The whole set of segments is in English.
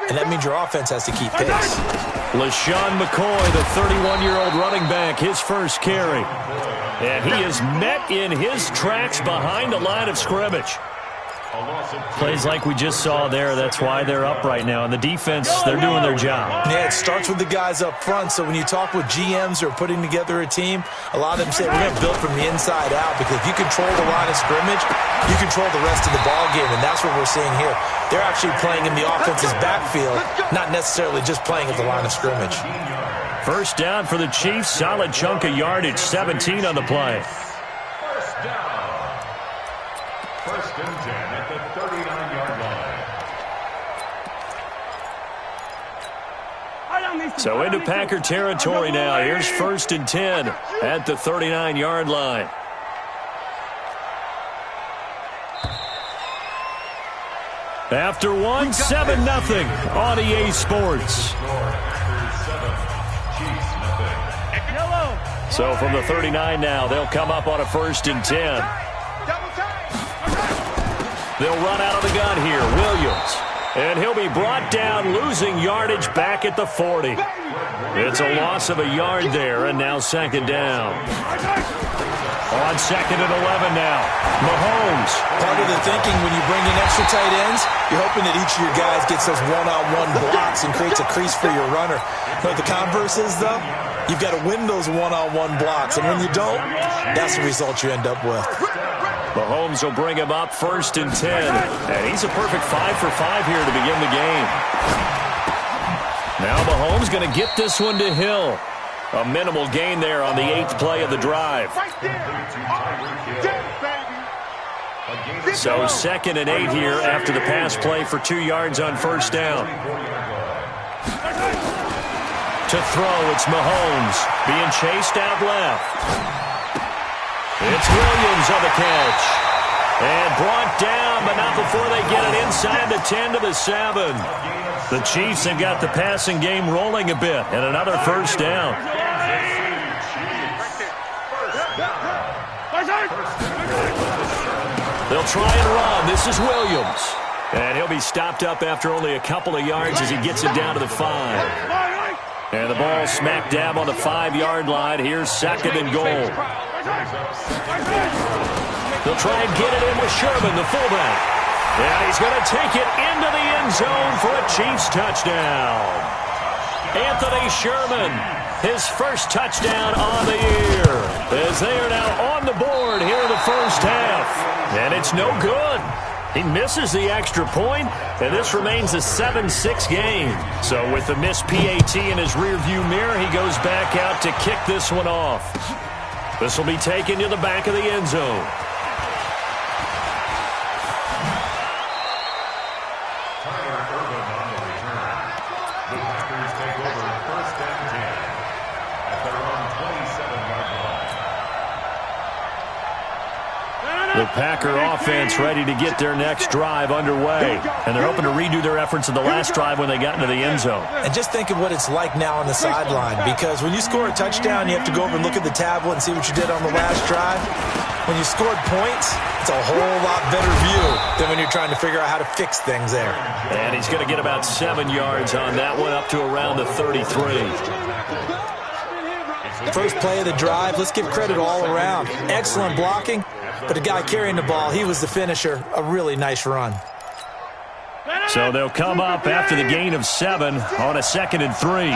and that means your offense has to keep pace. LaShawn McCoy, the 31-year-old running back, his first carry. And he is met in his tracks behind the line of scrimmage. Plays like we just saw there. That's why they're up right now. And the defense, they're doing their job. Yeah, it starts with the guys up front. So when you talk with GMs who are putting together a team, a lot of them say we're going to build from the inside out, because if you control the line of scrimmage, you control the rest of the ball game, and that's what we're seeing here. They're actually playing in the offense's backfield, not necessarily just playing at the line of scrimmage. First down for the Chiefs. Solid chunk of yardage. 17 on the play. First down. First and 10 at the 39-yard line. So into Packer territory now. Here's first and 10 at the 39-yard line. After one, 7-0 on EA Sports. So from the 39 now, they'll come up on a first and 10. They'll run out of the gun here. Williams. And he'll be brought down, losing yardage back at the 40. It's a loss of a yard there, and now second down. On second and 11 now. Mahomes. Part of the thinking when you bring in extra tight ends, you're hoping that each of your guys gets those one-on-one blocks and creates a crease for your runner. But the converse is, though, you've got to win those one-on-one blocks. And when you don't, that's the result you end up with. Mahomes will bring him up first and 10. And he's a perfect 5 for 5 here to begin the game. Now Mahomes going to get this one to Hill. A minimal gain there on the 8th play of the drive. So second and 8 here after the pass play for 2 yards on first down. To throw, it's Mahomes being chased out left. It's Williams on the catch. And brought down, but not before they get it inside the 10 to the 7. The Chiefs have got the passing game rolling a bit, and another first down. They'll try and run. This is Williams. And he'll be stopped up after only a couple of yards as he gets it down to the 5. And the ball smack dab on the 5-yard line. Here's second and goal. They'll try and get it in with Sherman, the fullback. And he's going to take it into the end zone for a Chiefs touchdown. Anthony Sherman, his first touchdown on the year, as they are now on the board here in the first half. And it's no good. He misses the extra point, and this remains a 7-6 game. So with the missed PAT in his rearview mirror, he goes back out to kick this one off. This will be taken to the back of the end zone. The Packer offense ready to get their next drive underway. And they're hoping to redo their efforts in the last drive when they got into the end zone. And just think of what it's like now on the sideline, because when you score a touchdown, you have to go over and look at the tablet and see what you did on the last drive. When you scored points, it's a whole lot better view than when you're trying to figure out how to fix things there. And he's going to get about 7 yards on that one, up to around the 33. First play of the drive, let's give credit all around. Excellent blocking, but the guy carrying the ball, he was the finisher. A really nice run. So they'll come up after the gain of 7 on a second and 3.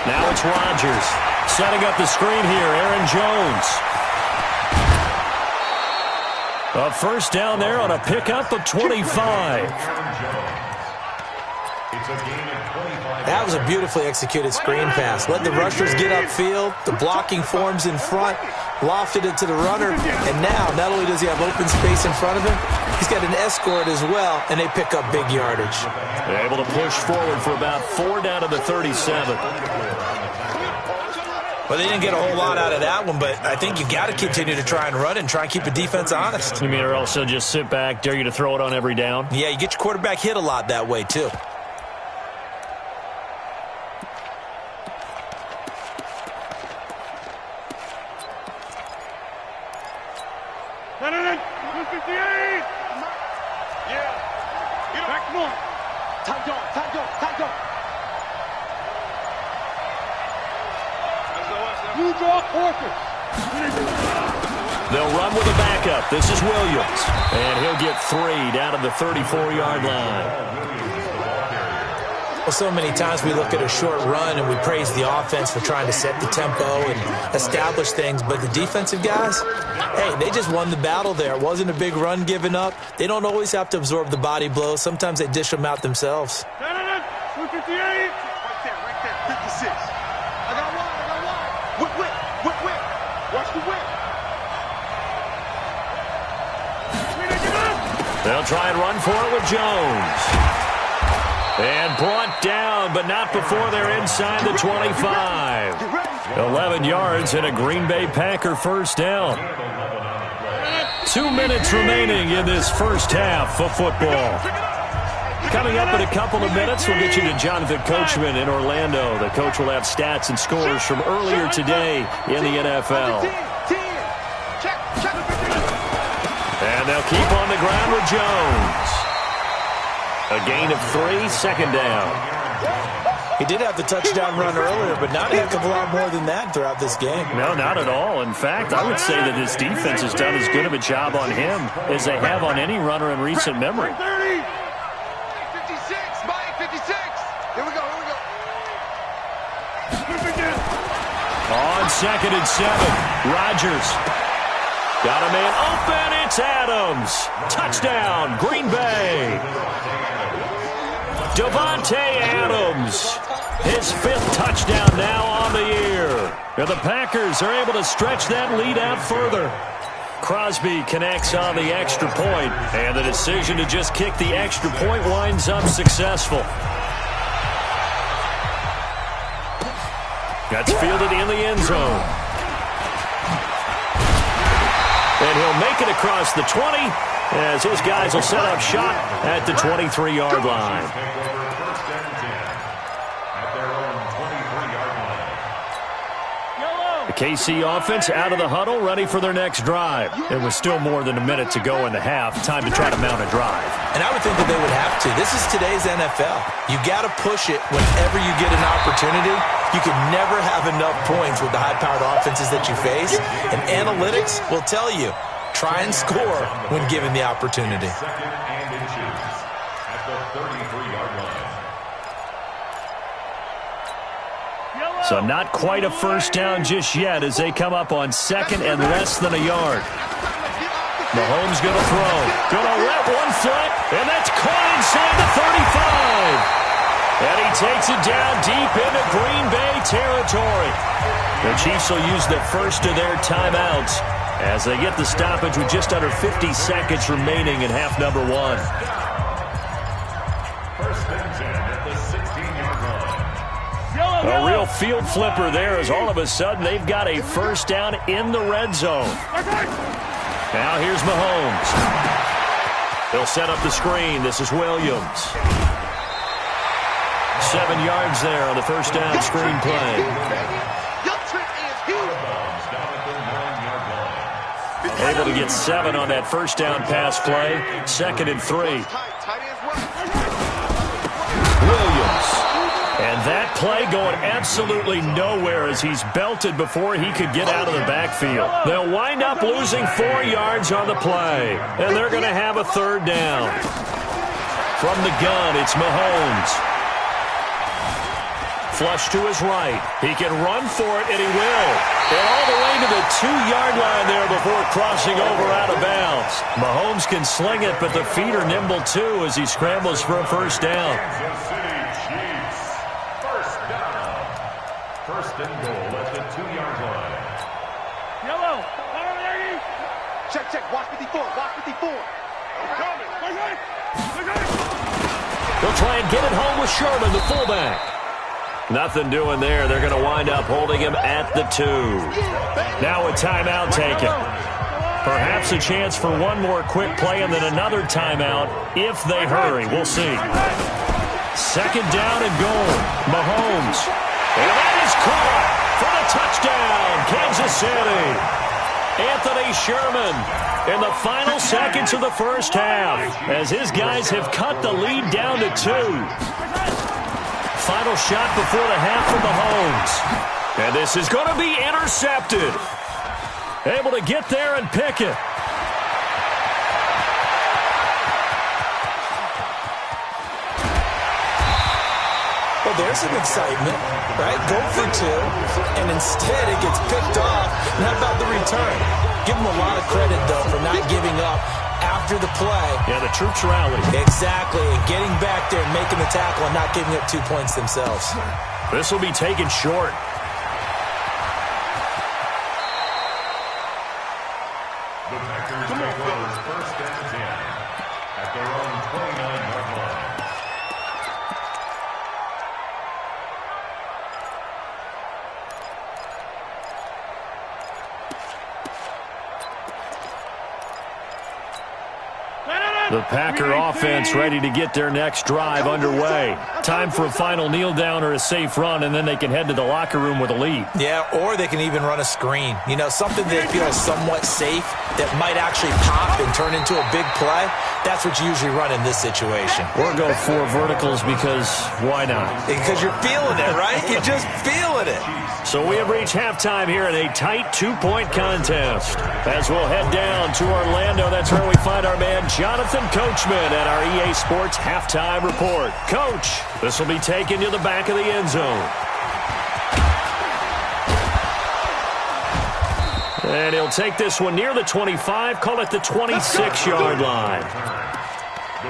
Now it's Rodgers setting up the screen here. Aaron Jones. A first down there on a pickup of 25. That was a beautifully executed screen pass. Let the rushers get upfield. The blocking forms in front. Lofted it to the runner. And now, not only does he have open space in front of him, he's got an escort as well, and they pick up big yardage. They're able to push forward for about 4 down to the 37. Well, they didn't get a whole lot out of that one, but I think you got to continue to try and run and try and keep the defense honest. You mean or also just sit back, dare you to throw it on every down? Yeah, you get your quarterback hit a lot that way, too. 258. Yeah. Back more. Tight dog. Blue draw quarter. They'll run with a backup. This is Williams. And he'll get 3 down to the 34-yard line. Well, so many times we look at a short run and we praise the offense for trying to set the tempo and establish things, but the defensive guys, hey, they just won the battle there. It wasn't a big run given up. They don't always have to absorb the body blows. Sometimes they dish them out themselves. 258. Right there. 56. I got one. Whip. Watch the whip. They'll try and run for it with Jones. And brought down, but not before they're inside the 25. 11 yards and a Green Bay Packer first down. 2 minutes remaining in this first half of football. Coming up in a couple of minutes, we'll get you to Jonathan Coachman in Orlando. The coach will have stats and scores from earlier today in the NFL. And they'll keep on the ground with Jones. A gain of 3, second down. He did have the touchdown run earlier, but not a heck of a lot more than that throughout this game. No, not at all. In fact, I would say that this defense has done as good of a job on him as they have on any runner in recent memory. 30. 56. Mike, 56. Here we go. On 2nd and 7, Rodgers. Got a man open. It's Adams. Touchdown, Green Bay. Davante Adams. His 5th touchdown now on the year. And the Packers are able to stretch that lead out further. Crosby connects on the extra point, and the decision to just kick the extra point winds up successful. That's fielded in the end zone. And he'll make it across the 20 as his guys will set up shop at the 23-yard line. The KC offense out of the huddle, ready for their next drive. There was still more than a minute to go in the half. Time to try to mount a drive. And I would think that they would have to. This is today's NFL. You got to push it whenever you get an opportunity. You can never have enough points with the high-powered offenses that you face. And analytics will tell you, try and score when given the opportunity. Second and inches at the 33-yard line. So not quite a first down just yet as they come up on 2nd and less than a yard. Mahomes going to throw. Going to let one flip, and that's caught inside the 35. And he takes it down deep into Green Bay territory. The Chiefs will use the first of their timeouts as they get the stoppage with just under 50 seconds remaining in half number 1. First and 10 at the 16-yard line. A real field flipper there as all of a sudden they've got a first down in the red zone. Now here's Mahomes. He'll set up the screen. This is Williams. 7 yards there on the first down screen play. Able to get 7 on that first down pass play. 2nd and 3. Williams. And that play going absolutely nowhere as he's belted before he could get out of the backfield. They'll wind up losing 4 yards on the play. And they're going to have a third down. From the gun, it's Mahomes. Flush to his right. He can run for it, and he will. And all the way to the 2-yard line there before crossing over out of bounds. Mahomes can sling it, but the feet are nimble too as he scrambles for a first down. First and goal at the 2-yard line. Yellow. Check. Watch 54. They'll try and get it home with Sherman, the fullback. Nothing doing there. They're going to wind up holding him at the 2. Now a timeout taken. Perhaps a chance for one more quick play and then another timeout if they hurry. We'll see. 2nd down and goal. Mahomes. And that is caught for the touchdown, Kansas City. Anthony Sherman in the final seconds of the first half, as his guys have cut the lead down to 2. Final shot before the half from Mahomes. And this is going to be intercepted. Able to get there and pick it. Well, there's some excitement, right? Go for 2, and instead it gets picked off. And how about the return? Give them a lot of credit, though, for not giving up after the play. Yeah, the troops rallied. Exactly, and getting back there and making the tackle and not giving up 2 points themselves. This will be taken short. The Packers take over first and 10 at their own 29-yard line. The Packer offense ready to get their next drive underway. Time for a final kneel down or a safe run, and then they can head to the locker room with a lead. Yeah, or they can even run a screen. You know, something that feels somewhat safe that might actually pop and turn into a big play. That's what you usually run in this situation. Or go 4 verticals because why not? Because you're feeling it, right? You're just feeling it. So we have reached halftime here in a tight 2-point contest. As we'll head down to Orlando, that's where we find our man Jonathan Coachman at our EA Sports Halftime Report. Coach, this will be taken to the back of the end zone. And he'll take this one near the 25, call it the 26-yard line. The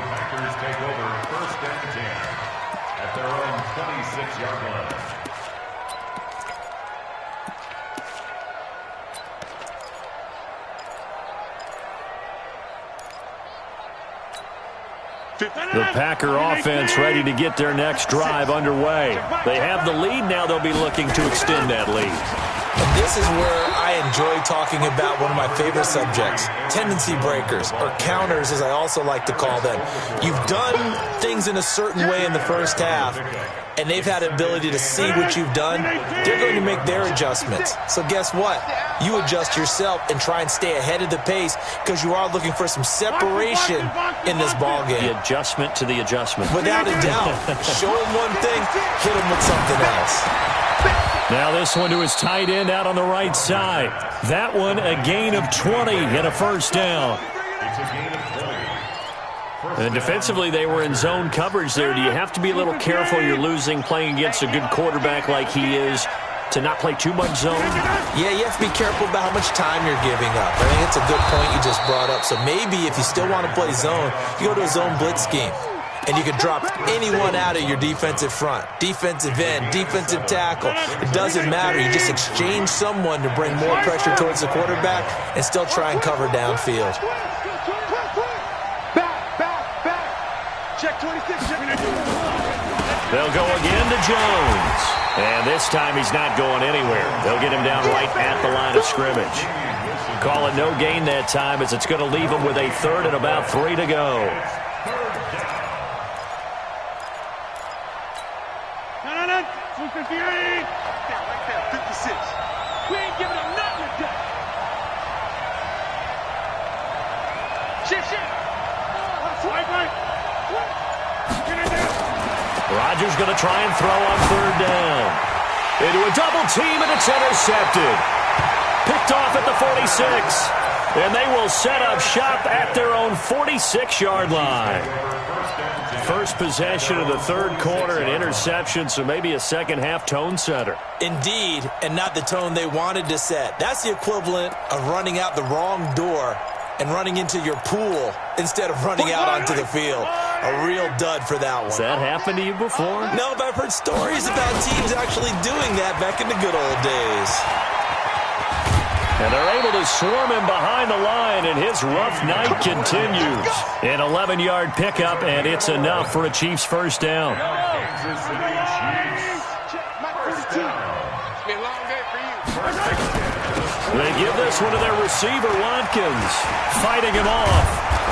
Packers take over first and 10 at their own 26-yard line. The Packer offense ready to get their next drive underway. They have the lead. Now they'll be looking to extend that lead. And this is where I enjoy talking about one of my favorite subjects, tendency breakers, or counters as I also like to call them. You've done things in a certain way in the first half, and they've had the ability to see what you've done. They're going to make their adjustments. So guess what? You adjust yourself and try and stay ahead of the pace because you are looking for some separation in this ballgame. The adjustment to the adjustment. Without a doubt. Show them one thing, hit them with something else. Now this one to his tight end out on the right side. That one a gain of 20 and a first down. It's a gain of 20. And defensively, they were in zone coverage there. Do you have to be a little careful? You're losing, playing against a good quarterback like he is, to not play too much zone? Yeah, you have to be careful about how much time you're giving up. I think it's a good point you just brought up. So maybe if you still want to play zone, you go to a zone blitz scheme. And you can drop anyone out of your defensive front, defensive end, defensive tackle. It doesn't matter. You just exchange someone to bring more pressure towards the quarterback and still try and cover downfield. Back. Check 26. They'll go again to Jones. And this time he's not going anywhere. They'll get him down right at the line of scrimmage. Call it no gain that time as it's going to leave him with a third and about 3 to go. No. 258. Down right there, 56. We ain't giving him nothing to do. Shit. Right. Get in there. Rodgers going to try and throw on third down. Into a double team, and it's intercepted. Picked off at the 46. And they will set up shop at their own 46-yard line. First possession of the third quarter, an interception, so maybe a second-half tone setter. Indeed, and not the tone they wanted to set. That's the equivalent of running out the wrong door and running into your pool instead of running out onto the field. A real dud for that one. Has that happened to you before? No, but I've heard stories about teams actually doing that back in the good old days. And they're able to swarm him behind the line, and his rough night continues. An 11-yard pickup, and it's enough for a Chiefs first down. Kansas City Chiefs. First down. It's been a long day for you. They give this one to their receiver, Watkins, fighting him off.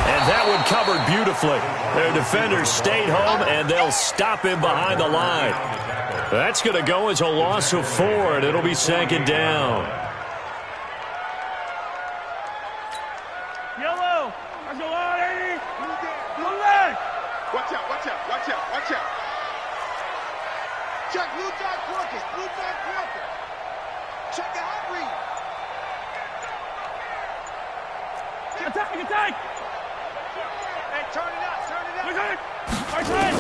And that one covered beautifully. Their defenders stayed home, and they'll stop him behind the line. That's going to go as a loss of 4, and it'll be second down. Watch out, watch out, watch out, watch out. Check blue dot Quarkus, blue dot Quarkus. Check the hot read. Attack, attack. Hey, turn it up, turn it up. Right side.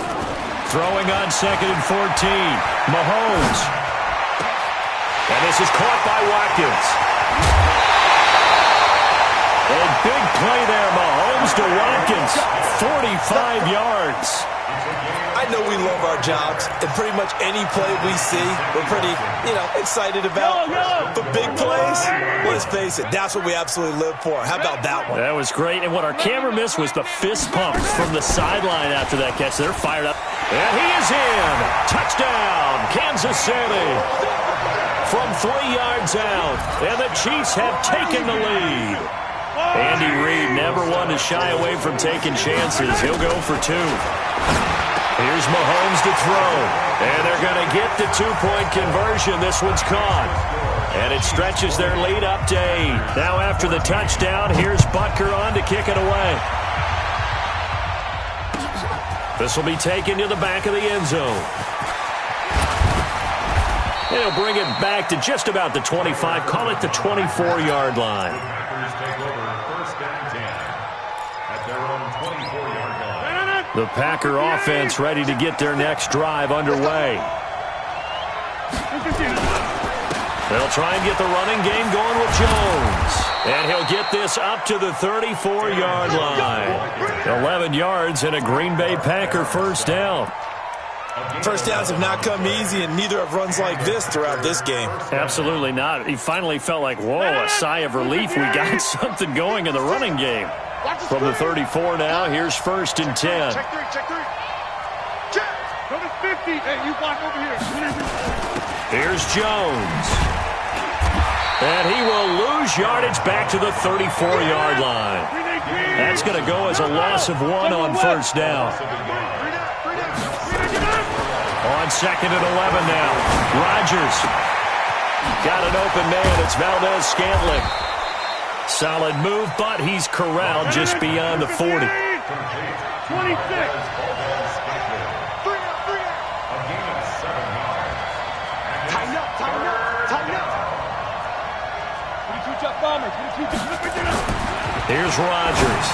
Throwing on 2nd and 14. Mahomes. And this is caught by Watkins. A big play there, Mahomes to Watkins. 45 yards. I know we love our jobs, and pretty much any play we see, we're pretty, excited about. But big plays, let's face it, that's what we absolutely live for. How about that one? That was great, and what our camera missed was the fist pump from the sideline after that catch. They're fired up. And he is in. Touchdown, Kansas City. From 3 yards out, and the Chiefs have taken the lead. Andy Reid never one to shy away from taking chances. He'll go for 2. Here's Mahomes to throw. And they're going to get the 2-point conversion. This one's caught. And it stretches their lead up to 8. Now after the touchdown, here's Butker on to kick it away. This will be taken to the back of the end zone. And he'll bring it back to just about the 25. Call it the 24-yard line. The Packer offense ready to get their next drive underway. They'll try and get the running game going with Jones. And he'll get this up to the 34-yard line. 11 yards and a Green Bay Packer first down. First downs have not come easy, and neither have runs like this throughout this game. Absolutely not. He finally felt like, whoa, a sigh of relief. We got something going in the running game. From the 34 now, here's 1st and 10. Check 3, check 3. Check. Go to 50. Hey, you block over here. Here's Jones. And he will lose yardage back to the 34-yard line. That's going to go as a loss of 1 on first down. On 2nd and 11 now. Rodgers. Got an open man. It's Valdez-Scantling. Solid move, but he's corralled just beyond the 40. 26. Tighten up, tighten up, tighten up. Here's Rodgers.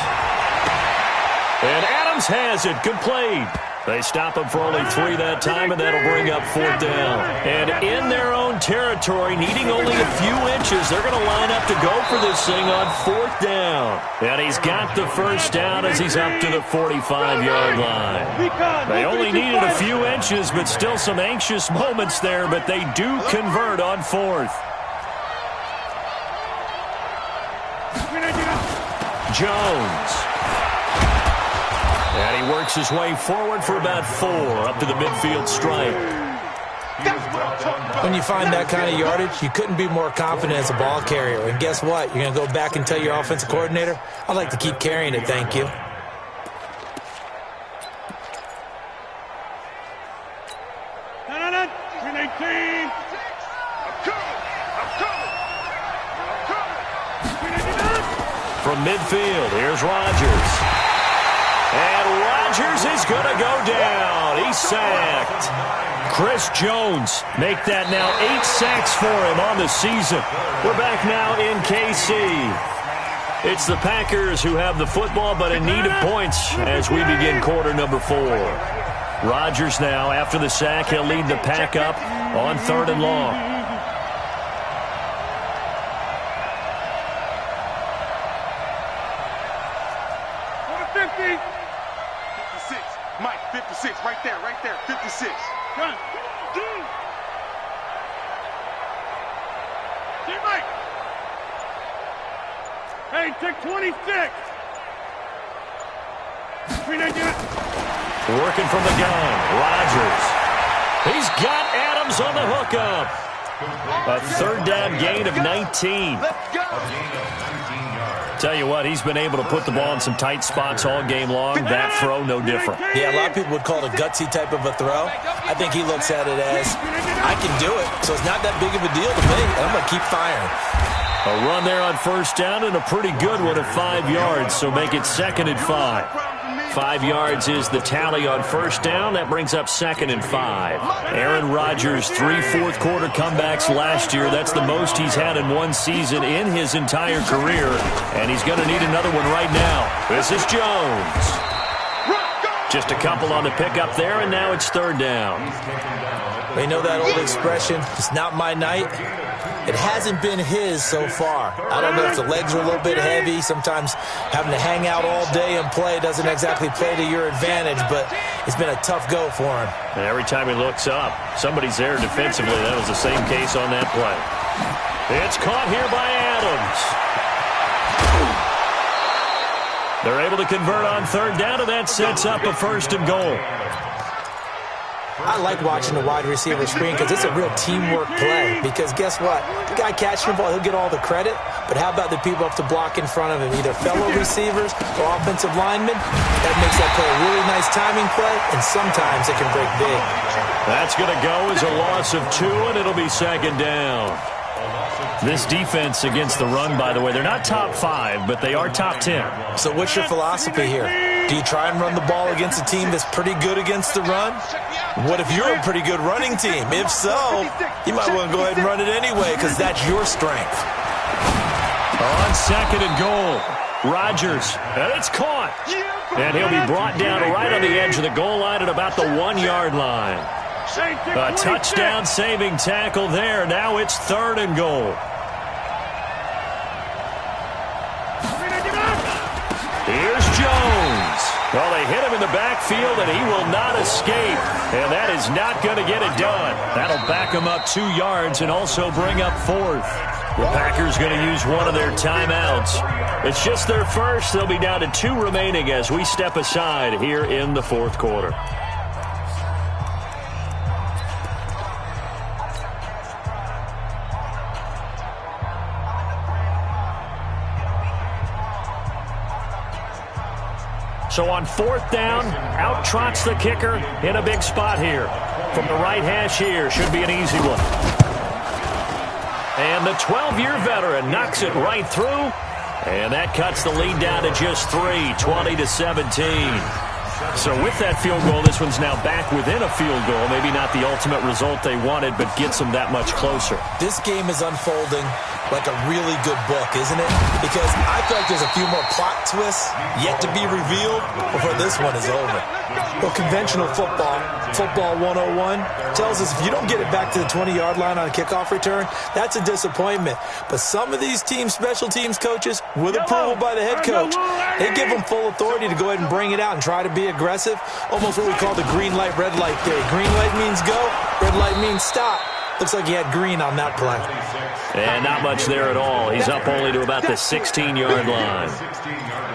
And Adams has it. Good play. They stop him for only 3 that time, and that'll bring up 4th down. And in their own territory, needing only a few inches, they're going to line up to go for this thing on 4th down. And he's got the first down as he's up to the 45-yard line. They only needed a few inches, but still some anxious moments there, but they do convert on 4th. Jones. And he works his way forward for about 4 up to the midfield stripe. When you find that kind of yardage, you couldn't be more confident as a ball carrier. And guess what? You're going to go back and tell your offensive coordinator, I'd like to keep carrying it, thank you. From midfield, here's Rodgers. And Rodgers is going to go down. He's sacked. Chris Jones make that now 8 sacks for him on the season. We're back now in KC. It's the Packers who have the football, but in need of points as we begin quarter number 4. Rodgers now, after the sack, he'll lead the Pack up on 3rd and long. Mike, 56, right there, 56. Gun. See, Mike. Hey, take 26. Working from the gun, Rodgers. He's got Adams on the hookup. A 3rd down gain of 19. Let's go. Tell you what, he's been able to put the ball in some tight spots all game long. That throw, no different. Yeah, a lot of people would call it a gutsy type of a throw. I think he looks at it as, I can do it, so it's not that big of a deal to me, and I'm going to keep firing. A run there on first down and a pretty good one of 5 yards, so make it 2nd and 5. 5 yards is the tally on first down. That brings up 2nd and 5. Aaron Rodgers, 3 fourth-quarter comebacks last year. That's the most he's had in one season in his entire career, and he's going to need another one right now. This is Jones. Just a couple on the pickup there, and now it's 3rd down. We know that old expression, it's not my night. It hasn't been his so far. I don't know if the legs are a little bit heavy. Sometimes having to hang out all day and play doesn't exactly play to your advantage, but it's been a tough go for him. And every time he looks up, somebody's there defensively. That was the same case on that play. It's caught here by Adams. They're able to convert on 3rd down, and that sets up a 1st and goal. I like watching the wide receiver screen because it's a real teamwork play. Because guess what? The guy catching the ball, he'll get all the credit. But how about the people up to block in front of him, either fellow receivers or offensive linemen? That makes that play a really nice timing play, and sometimes it can break big. That's going to go as a loss of 2, and it'll be 2nd down. This defense against the run, by the way, they're not top 5, but they are top 10. So what's your philosophy here? Do you try and run the ball against a team that's pretty good against the run? What if you're a pretty good running team? If so, you might want to go ahead and run it anyway because that's your strength. On 2nd and goal, Rodgers, and it's caught. And he'll be brought down right on the edge of the goal line at about the 1-yard line. A touchdown-saving tackle there. Now it's 3rd and goal. Here's Jones. Well, they hit him in the backfield, and he will not escape. And that is not going to get it done. That'll back him up 2 yards and also bring up 4th. The Packers going to use one of their timeouts. It's just their first. They'll be down to 2 remaining as we step aside here in the 4th quarter. So on 4th down, out trots the kicker in a big spot here. From the right hash here, should be an easy one. And the 12-year veteran knocks it right through. And that cuts the lead down to just 3, 20-17. So with that field goal, this one's now back within a field goal. Maybe not the ultimate result they wanted, but gets them that much closer. This game is unfolding like a really good book, isn't it? Because I feel like there's a few more plot twists yet to be revealed before this one is over. Well, conventional football 101, tells us if you don't get it back to the 20-yard line on a kickoff return, that's a disappointment. But some of these team special teams coaches, with approval by the head coach, they give them full authority to go ahead and bring it out and try to be aggressive. Almost what we call the green light, red light theory. Green light means go, red light means stop. Looks like he had green on that play. And not much there at all. He's up only to about the 16-yard line.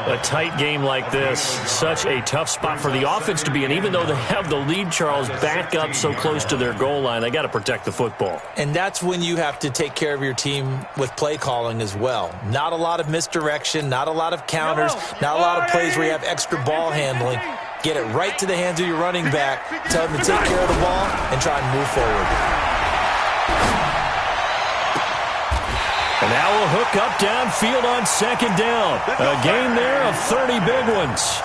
A tight game like this, such a tough spot for the offense to be in. Even though they have the lead, Charles, back up so close to their goal line, they got to protect the football. And that's when you have to take care of your team with play calling as well. Not a lot of misdirection, not a lot of counters, not a lot of plays where you have extra ball handling. Get it right to the hands of your running back, tell him to take care of the ball, and try and move forward. And now a hook up downfield on 2nd down. A gain there of 30 big ones.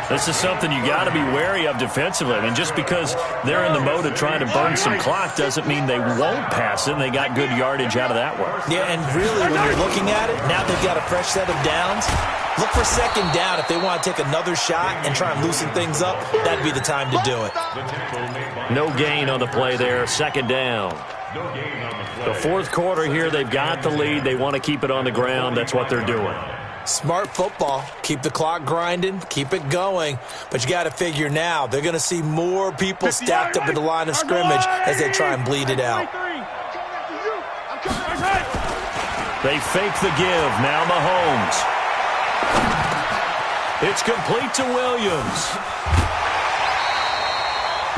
This is something you got to be wary of defensively. I mean, just because they're in the mode of trying to burn some clock doesn't mean they won't pass it, and they got good yardage out of that one. Yeah, and really, when you're looking at it, now they've got a fresh set of downs. Look for 2nd down. If they want to take another shot and try and loosen things up, that'd be the time to do it. No gain on the play there, 2nd down. The 4th quarter here, they've got the lead. They want to keep it on the ground. That's what they're doing. Smart football. Keep the clock grinding. Keep it going. But you got to figure now, they're going to see more people stacked up at the line of scrimmage as they try and bleed it out. They fake the give. Now Mahomes. It's complete to Williams.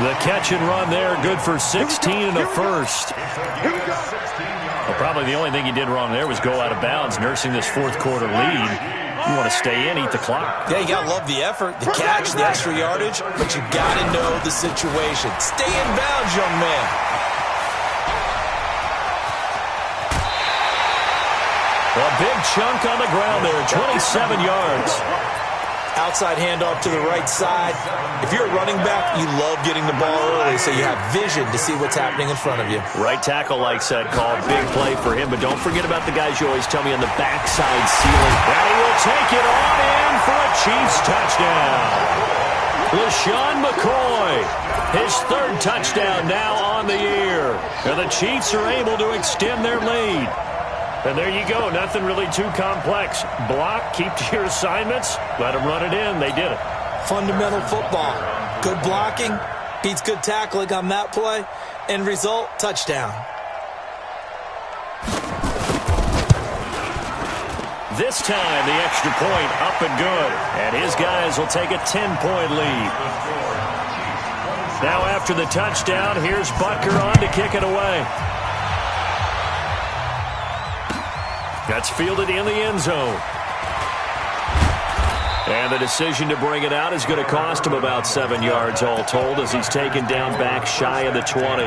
The catch and run there, good for 16 and a first. Well, probably the only thing he did wrong there was go out of bounds, nursing this 4th quarter lead. You want to stay in, eat the clock. Yeah, you got to love the effort, the catch, the extra yardage, but you got to know the situation. Stay in bounds, young man. A big chunk on the ground there, 27 yards. Outside handoff to the right side. If you're a running back, you love getting the ball early so you have vision to see what's happening in front of you. Right tackle likes that call. Big play for him, but don't forget about the guys you always tell me on the backside ceiling. And he will take it on in for a Chiefs touchdown. LaShawn McCoy, his third touchdown now on the year. And the Chiefs are able to extend their lead. And there you go. Nothing really too complex. Block, keep to your assignments, let them run it in. They did it. Fundamental football. Good blocking beats good tackling on that play. End result, touchdown. This time, the extra point up and good. And his guys will take a 10-point lead. Now after the touchdown, here's Butker on to kick it away. That's fielded in the end zone. And the decision to bring it out is going to cost him about 7 yards all told as he's taken down back shy of the 20.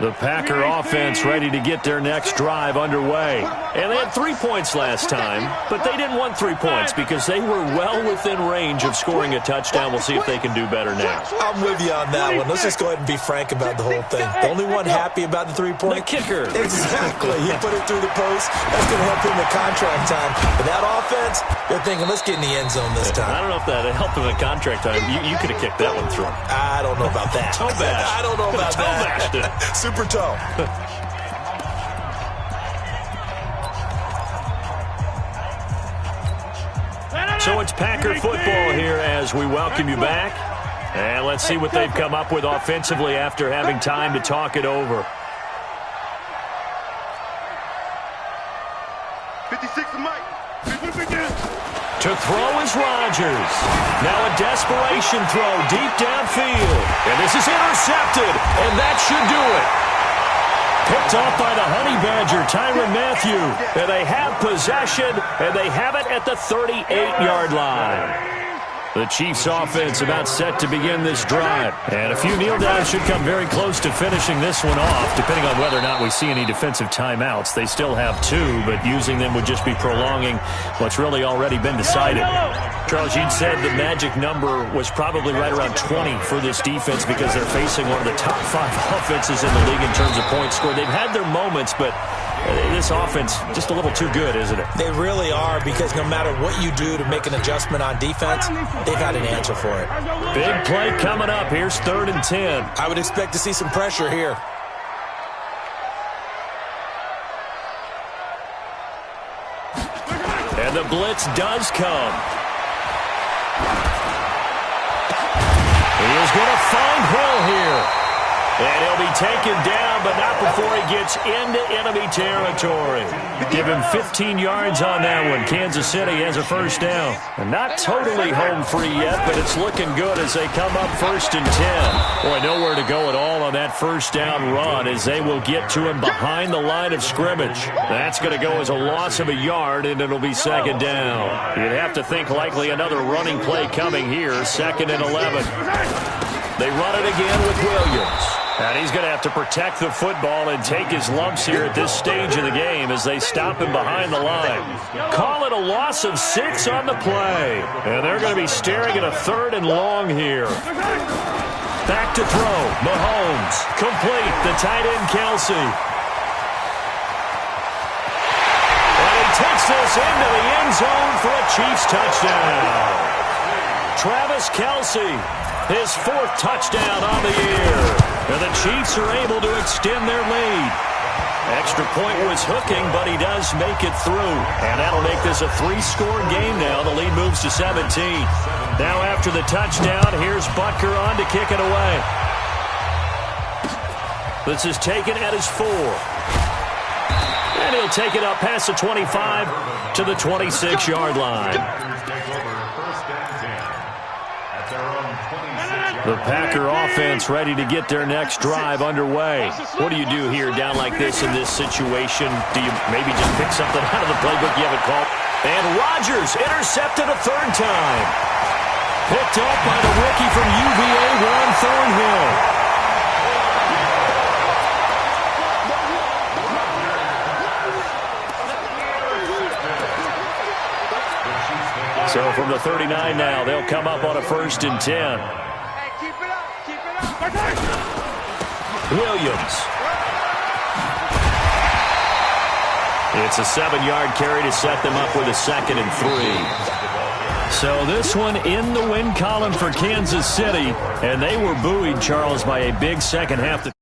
The Packer offense ready to get their next drive underway. And they had 3 points last time, but they didn't want 3 points because they were well within range of scoring a touchdown. We'll see if they can do better now. I'm with you on that one. Let's just go ahead and be frank about the whole thing. The only one happy about the 3-point? The kicker. Exactly. He put it through the post. That's going to help him at contract time. But that offense, they're thinking, let's get in the end zone this time. I don't know if that helped him at contract time. You could have kicked that one through. I don't know about that. Toe bash. I don't know about Toe that. bashed it. Super toe. So it's Packer football here as we welcome you back. And let's see what they've come up with offensively after having time to talk it over. 56 to Mike. To throw is Rodgers. Now a desperation throw deep downfield. And this is intercepted. And that should do it. Picked off by the Honey Badger, Tyrann Mathieu. And they have possession, and they have it at the 38-yard line. The Chiefs offense about set to begin this drive. And a few kneel downs should come very close to finishing this one off, depending on whether or not we see any defensive timeouts. They still have 2, but using them would just be prolonging what's really already been decided. Charles, you'd said the magic number was probably right around 20 for this defense because they're facing one of the top 5 offenses in the league in terms of points scored. They've had their moments, but this offense just a little too good, isn't it? They really are, because no matter what you do to make an adjustment on defense, they've had an answer for it. Big play coming up. Here's 3rd and 10. I would expect to see some pressure here. And the blitz does come. He is going to find Hill here. And he'll be taken down, but not before he gets into enemy territory. Give him 15 yards on that one. Kansas City has a first down. And not totally home free yet, but it's looking good as they come up 1st and 10. Boy, nowhere to go at all on that first down run as they will get to him behind the line of scrimmage. That's going to go as a loss of a yard, and it'll be 2nd down. You'd have to think likely another running play coming here, 2nd and 11. They run it again with Williams. And he's going to have to protect the football and take his lumps here at this stage of the game as they stop him behind the line. Call it a loss of 6 on the play. And they're going to be staring at a 3rd and long here. Back to throw. Mahomes. Complete. The tight end, Kelsey. And he takes this into the end zone for a Chiefs touchdown. Travis Kelsey, his 4th touchdown on the year. And the Chiefs are able to extend their lead. Extra point was hooking, but he does make it through. And that'll make this a 3-score game now. The lead moves to 17. Now after the touchdown, here's Butker on to kick it away. This is taken at his 4. And he'll take it up past the 25 to the 26-yard line. First and 10 at their own 26-yard The Packer offense ready to get their next drive underway. What do you do here down like this in this situation? Do you maybe just pick something out of the playbook you haven't called? And Rodgers intercepted a third time. Picked up by the rookie from UVA, Juan Thornhill. So from the 39 now, they'll come up on a 1st and 10. Williams. It's a 7-yard carry to set them up with a 2nd and 3. So this one in the win column for Kansas City, and they were buoyed, Charles, by a big second half.